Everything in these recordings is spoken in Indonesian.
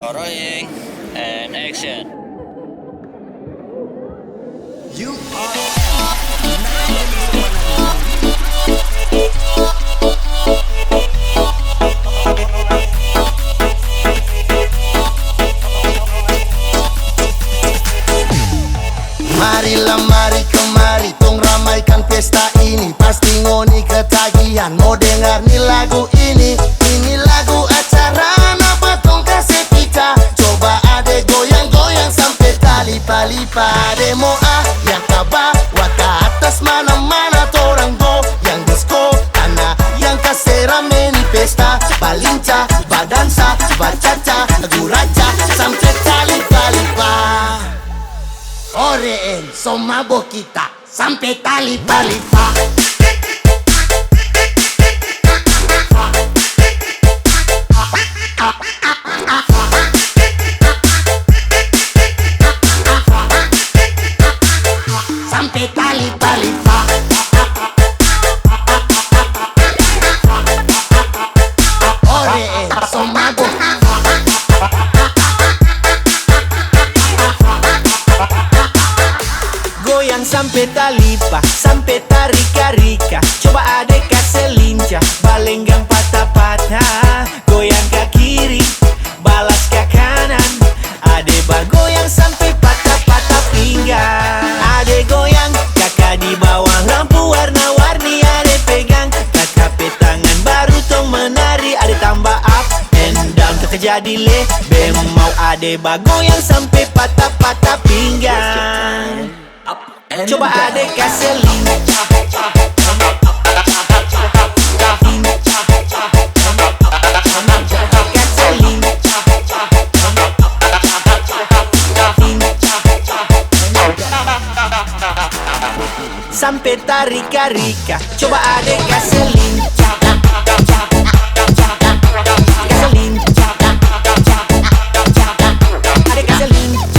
Rolling and action. You are Marilah mari kemari, tong ramaikan pesta ini. Pasti ngoni ketagihan, mau dengar nih lagu ini. Ini lagu acara apa tong kasih pita. Coba ade goyang-goyang sampai talipa-lipa. Ade mau yang kaba, waka atas mana-mana torang go. Yang disco, tanah yang kasih rame nih pesta. Balinca, badansa, bacaca, guraca, sampai talipa-lipa. Oreen, so mabok kita sampai talipa-lipa. Sampai talipa-lipa. Oreen, so mabok. Goyang sampai talipa, sampai tarika-rika. Coba adek kasih lincah, balenggang patah-patah. Goyang ke kiri, balas ke kanan. Adek goyang sampai patah-patah pinggang. Adek goyang, kakak di bawah lampu warna-warni. Adek pegang, kakak petangan baru tong menari. Adek tambah up and down, kakak jadi lebih mau. Adek goyang sampai patah-patah pinggang. Coba adek kasih lincah. Sampai tarika-rika. Coba adek kasih lincah. Kasih lincah. Adek kasih lincah.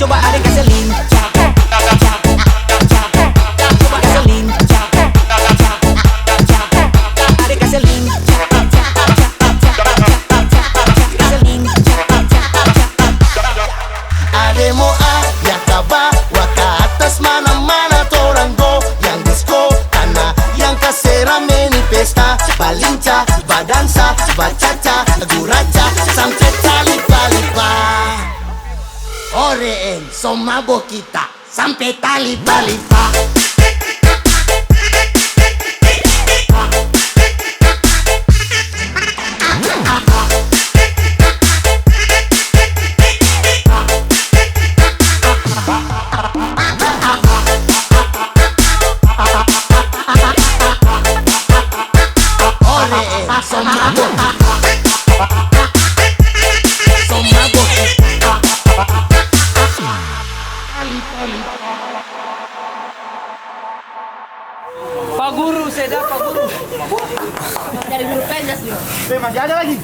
Coba adek kasih lincah. Coba kasih lincah. Adek kasih lincah. Kasih lincah. Ade mau yang kaba, waka atas mana-mana torang go. Yang disco, tanah yang kasih rame nih pesta. Balinca, badansa, bacaca, guraca, sampai talipa-lipa. Oreen, so mabok kita sampai talipa-lipa. Oreen, so mabok. So mabok kita. Pak Guru, saya dapat Pak Guru. Dari guru penjas juga. Masih ada lagi.